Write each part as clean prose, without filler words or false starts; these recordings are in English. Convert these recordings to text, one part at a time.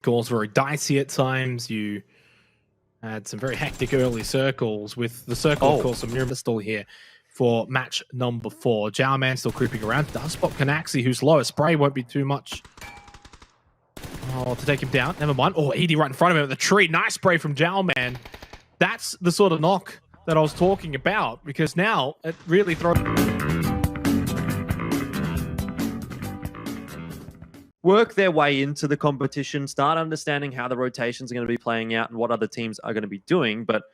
Goals very dicey at times. You had some very hectic early circles with the circle, of course, of Miriam still here for match number 4. Chao man still creeping around. Does spot Canaxi, who's low. A spray won't be too much. Oh, to take him down. Never mind. Oh, Edie right in front of him at the tree. Nice spray from Chao man. That's the sort of knock that I was talking about, because now it really throws... Work their way into the competition, start understanding how the rotations are going to be playing out and what other teams are going to be doing, but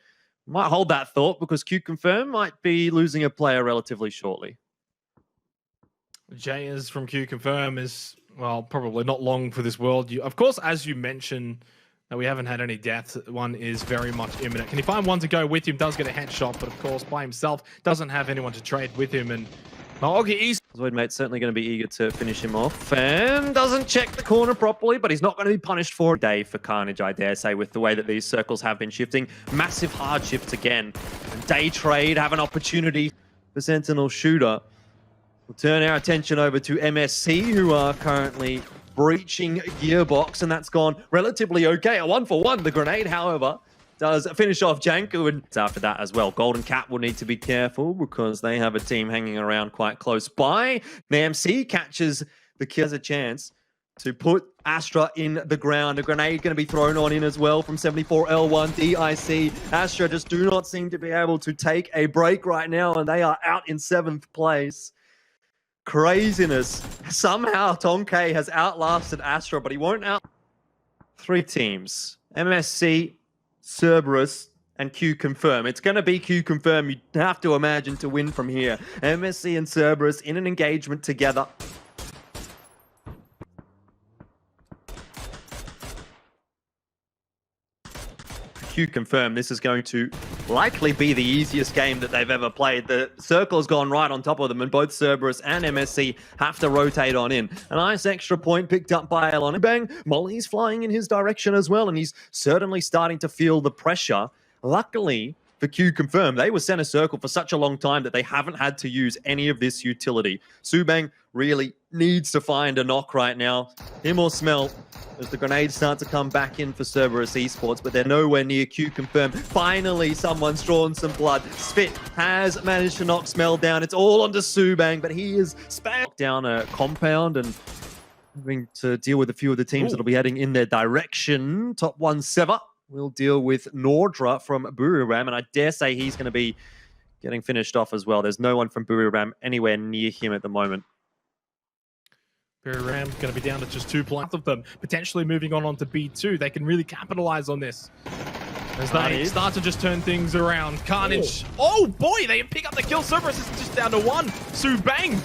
might hold that thought because Q-Confirm might be losing a player relatively shortly. Jayers from Q-Confirm is, well, probably not long for this world. Of course, as you mentioned, we haven't had any deaths. One is very much imminent. Can he find one to go with him? Does get a headshot, but of course, by himself, doesn't have anyone to trade with him. And Mogi is... Voidmate's certainly going to be eager to finish him off, and doesn't check the corner properly, but he's not going to be punished for a day for Carnage, I dare say, with the way that these circles have been shifting. Massive hard shifts again. And Day Trade have an opportunity for Sentinel Shooter. We'll turn our attention over to MSC, who are currently breaching Gearbox, and that's gone relatively okay. A 1-for-1. The grenade, however, does finish off Janku, and after that as well. Golden Cat will need to be careful because they have a team hanging around quite close by. NAMC catches the kill, has a chance to put Astra in the ground. A grenade going to be thrown on in as well from 74L1 DIC. Astra just do not seem to be able to take a break right now, and they are out in 7th place. Craziness. Somehow Tonkei has outlasted Astra, but he won't out... 3 teams. MSC, Cerberus, and Q-Confirm. It's going to be Q-Confirm, you have to imagine, to win from here. MSC and Cerberus in an engagement together. Q-Confirm, this is going to likely be the easiest game that they've ever played. The circle's gone right on top of them, and both Cerberus and MSC have to rotate on in. A nice extra point picked up by Elon. Bang, Molly's flying in his direction as well, and he's certainly starting to feel the pressure. Luckily for Q-Confirm, they were center circle for such a long time that they haven't had to use any of this utility. Subang really needs to find a knock right now. Him or Smell, as the grenades start to come back in for Cerberus eSports, but they're nowhere near Q-Confirm. Finally, someone's drawn some blood. Spit has managed to knock Smell down. It's all onto Subang, but he is spammed down a compound and having to deal with a few of the teams that'll be heading in their direction. Top 1 Sever will deal with Nordra from Buriram, and I dare say he's going to be getting finished off as well. There's no one from Buriram anywhere near him at the moment. Buriram going to be down to just 2 players of them, potentially moving on to B2. They can really capitalize on this as they start to just turn things around. Carnage. Oh boy, they pick up the kill. Cerberus is just down to 1. Subang.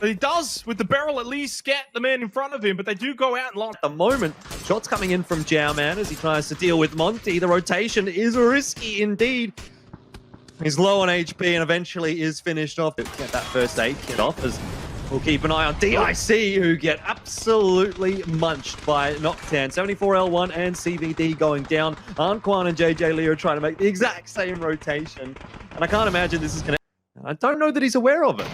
He does, with the barrel, at least get the man in front of him, but they do go out and lock. At the moment, shots coming in from Chao man as he tries to deal with Monty. The rotation is risky indeed. He's low on HP and eventually is finished off. Get that first aid kit off, as we'll keep an eye on DIC, who get absolutely munched by Noctan. 74L1 and CVD going down. Anquan and JJ Leo trying to make the exact same rotation. And I can't imagine this is going to... I don't know that he's aware of it.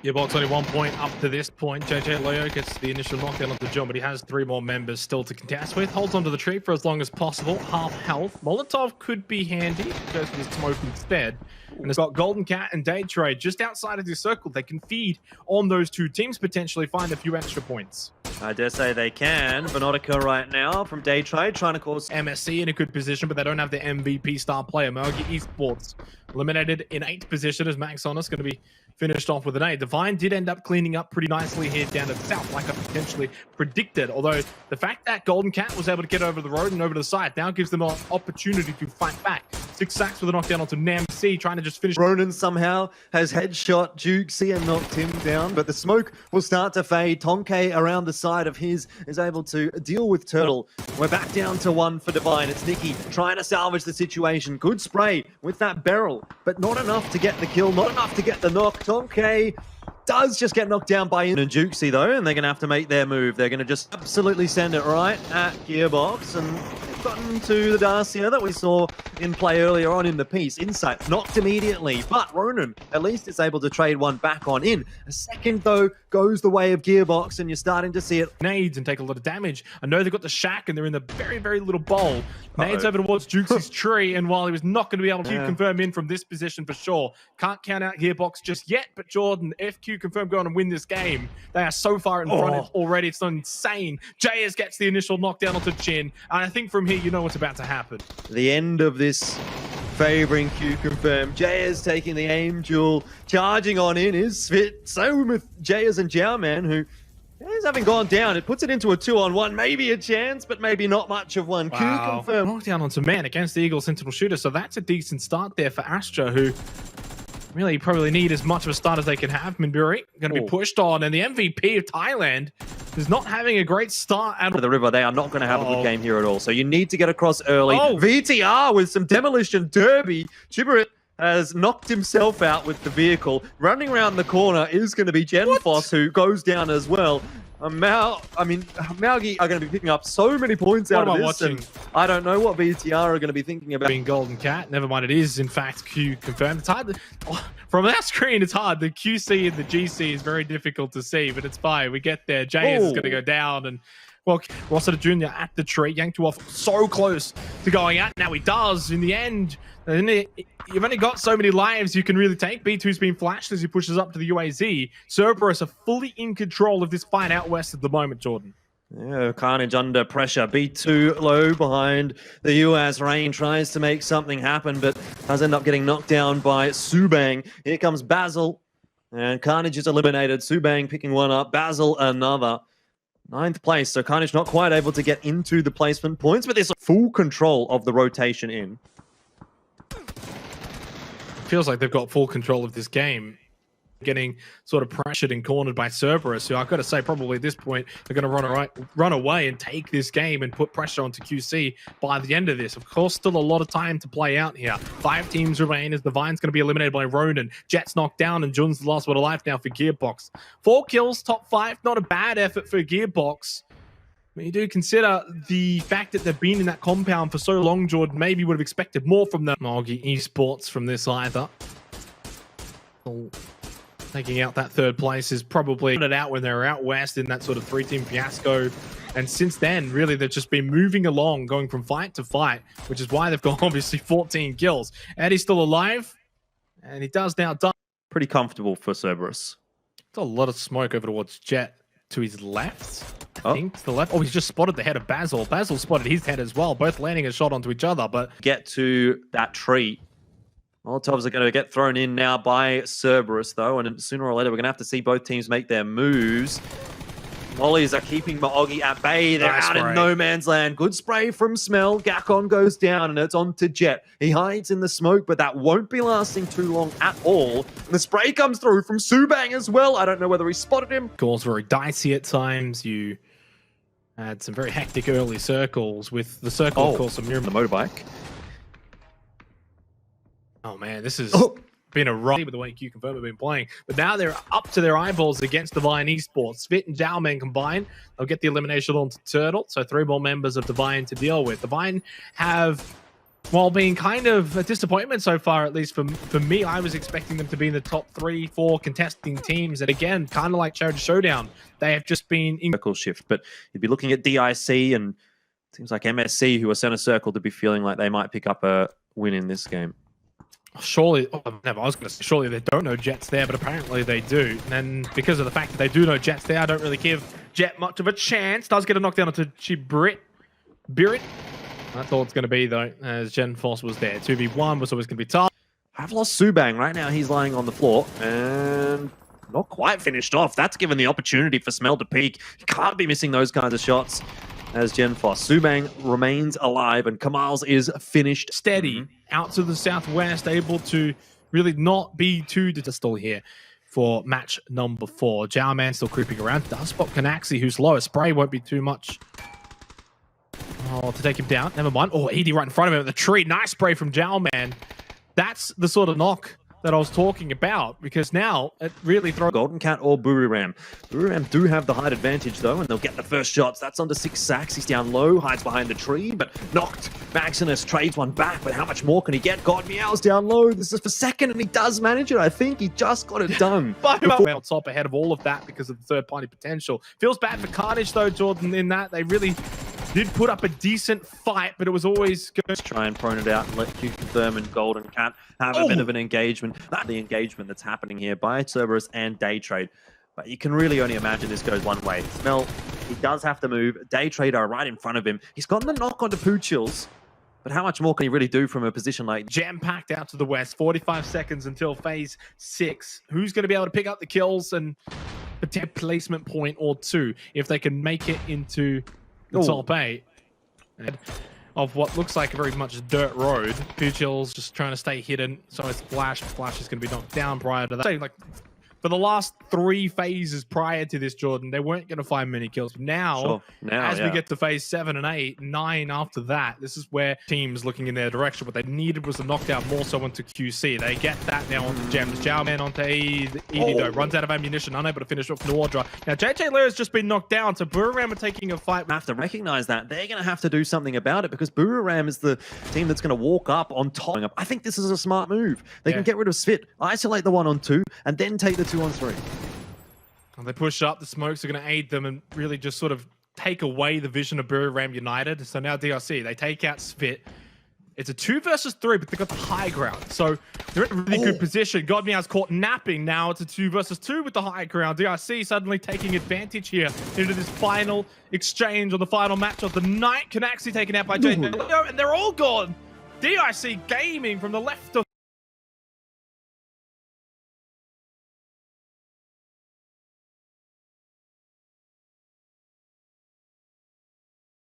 Gearbox only 1 point up to this point. JJ Leo gets the initial knockdown of the jump, but he has 3 more members still to contest with. Holds onto the tree for as long as possible. Half health. Molotov could be handy. Goes for the smoke instead. And it's got Golden Cat and Day Trade just outside of the circle. They can feed on those 2 teams, potentially find a few extra points. I dare say they can. Venotica right now from Day Trade trying to cause MSC in a good position, but they don't have the MVP star player. Mogi eSports eliminated in 8th position as Max Honest going to be finished off with an A. Divine did end up cleaning up pretty nicely here down to the south, like I potentially predicted. Although the fact that Golden Cat was able to get over the road and over to the side now gives them an opportunity to fight back. 6 sacks with a knockdown onto NAMC, trying to just finish. Ronan somehow has headshot Jukesy and knocked him down, but the smoke will start to fade. Tonkei around the side of his is able to deal with Turtle. We're back down to 1 for Divine. It's Nikki trying to salvage the situation. Good spray with that barrel, but not enough to get the kill, not enough to get the knock. Tonkei does just get knocked down by Jukesy though, and they're going to have to make their move. They're going to just absolutely send it right at Gearbox, and gotten to the Dacia that we saw in play earlier on in the piece. Insight knocked immediately, but Ronan at least is able to trade one back on in. A second, though, goes the way of Gearbox, and you're starting to see it. Nades and take a lot of damage. I know they've got the shack, and they're in the very, very little bowl. Nades over towards Jukes' tree, and while he was not going to be able to confirm in from this position for sure, can't count out Gearbox just yet, but Jordan, FQ confirm going to win this game. They are so far in front already. It's insane. JS gets the initial knockdown onto Chin, and I think from here, you know what's about to happen. The end of this favoring Q confirmed. Jayas taking the aim duel, charging on in is fit. Same with Jayas and Jowman, who is having gone down. It puts it into a 2-on-1, maybe a chance, but maybe not much of one. Wow. Q confirmed. Knockdown onto man against the Eagle Sentinel Shooter, so that's a decent start there for Astra, who really probably need as much of a start as they can have. Minburi going to be pushed on, and the MVP of Thailand is not having a great start at the river. They are not going to have a good game here at all. So you need to get across early. VTR with some demolition derby. Chibarit has knocked himself out with the vehicle. Running around the corner is going to be Genfoss, who goes down as well. Mogi are going to be picking up so many points out of this. And I don't know what VTR are going to be thinking about. Being Golden Cat, never mind, it is in fact Q confirmed. It's hard from that screen, it's hard. The QC and the GC is very difficult to see, but it's fine. We get there. JS is going to go down, and well, Rossiter Jr. at the tree, yanked you off so close to going out. Now he does in the end. You've only got so many lives you can really take. B2's been flashed as he pushes up to the UAZ. Cerberus are fully in control of this fight out west at the moment, Jordan. Yeah, Carnage under pressure. B2 low behind the US. Rain tries to make something happen, but does end up getting knocked down by Subang. Here comes Basil, and Carnage is eliminated. Subang picking one up, Basil another. 9th place, so Carnage not quite able to get into the placement points, but there's full control of the rotation in. Feels like they've got full control of this game. Getting sort of pressured and cornered by Cerberus, who I've got to say probably at this point they're going to run away and take this game and put pressure onto QC by the end of this. Of course, still a lot of time to play out here. 5 teams remain as Divine's going to be eliminated by Ronan. Jet's knocked down, and Jun's the last one alive now for Gearbox. 4 kills, top 5, not a bad effort for Gearbox. When you do consider the fact that they've been in that compound for so long, Jordan, maybe would have expected more from them. Mogi eSports from this either. Taking out that 3rd place is probably it out when they were out west in that sort of 3-team fiasco. And since then, really, they've just been moving along, going from fight to fight, which is why they've got obviously 14 kills. Eddie's still alive, and he does now die. Pretty comfortable for Cerberus. There's a lot of smoke over towards Jet to his left. I think to the left. Oh, he's just spotted the head of Basil. Basil spotted his head as well, both landing a shot onto each other. But get to that tree. Molotovs are going to get thrown in now by Cerberus, though, and sooner or later we're going to have to see both teams make their moves. Mollies are keeping Mogi at bay. They're out in no man's land. Good spray from Smell. Gakon goes down, and it's on to Jet. He hides in the smoke, but that won't be lasting too long at all. And the spray comes through from Subang as well. I don't know whether he spotted him. Goals very dicey at times. You had some very hectic early circles with the circle, of course, of Miriam. The motorbike. Oh man, this has been a ride with the way Q Confirm have been playing. But now they're up to their eyeballs against Divine Esports. Svit and Jowman combined. They'll get the elimination onto Turtle. So 3 more members of Divine to deal with. Divine have, while being kind of a disappointment so far, at least for me, I was expecting them to be in the top 3-4 contesting teams. And again, kind of like Charity Showdown, they have just been in circle shift. But you'd be looking at DIC, and it seems like MSC, who are center circle, to be feeling like they might pick up a win in this game. Surely, I was going to say, surely they don't know Jet's there, but apparently they do. And because of the fact that they do know Jet's there, I don't really give Jet much of a chance. Does get a knockdown onto Chibarit. Birit. That's all it's going to be, though, as Genfoss was there. 2v1 was always going to be tough. I've lost Subang. Right now, he's lying on the floor, and not quite finished off. That's given the opportunity for Smell to peak. You can't be missing those kinds of shots as Genfoss. Subang remains alive, and Kamal's is finished. Steady out to the southwest, able to really not be too still here for match number 4. Jowman still creeping around. Does spot Kanaxi, who's low. A spray won't be too much. Oh, to take him down. Never mind. Oh, Edie right in front of him at the tree. Nice spray from Jowman. That's the sort of knock that I was talking about, because now it really throws Golden Cat or Buriram. Buriram do have the height advantage, though, and they'll get the first shots. That's onto 6 sacks. He's down low, hides behind the tree, but knocked Maximus trades one back, but how much more can he get? God Meow's down low. This is for second, and he does manage it. I think he just got it done. On top ahead of all of that because of the third-party potential. Feels bad for Carnage, though, Jordan, in that they really did put up a decent fight, but it was always good. Let's try and prone it out and let Q confirm and Golden Cat have a bit of an engagement. That's the engagement that's happening here by Cerberus and Daytrade. But you can really only imagine this goes one way. Smell, he does have to move. Daytrade are right in front of him. He's gotten the knock onto Poo Chills, but how much more can he really do from a position like jam-packed out to the west? 45 seconds until phase 6. Who's going to be able to pick up the kills and a placement point or two if they can make it into the top 8 of what looks like a very much dirt road? Puchil's just trying to stay hidden, so it's Flash. Flash is going to be knocked down prior to that. Like, for the last 3 phases prior to this, Jordan, they weren't going to find many kills. Now, as we get to phase 7 and 8, 9 after that, this is where teams looking in their direction. What they needed was a knockdown more so onto QC. They get that now onto Gems. Chao man onto Edie, though. Runs out of ammunition, unable to finish off Nordra. Now, JJ Lair has just been knocked down, so Buriram are taking a fight. Have to recognize that. They're going to have to do something about it because Buriram is the team that's going to walk up on top. I think this is a smart move. They can get rid of Svit, isolate the 1-on-2, and then take the 2-on-3. And they push up, the smokes are going to aid them and really just sort of take away the vision of Buriram United. So now DRC, they take out Svit. It's a 2 versus 3, but they've got the high ground. So they're in a really good position. God Meow's caught napping. Now it's a 2 versus 2 with the high ground. DRC suddenly taking advantage here into this final exchange on the final match of the night. Canaxi taken out by JJ, and they're all gone. DRC Gaming from the left of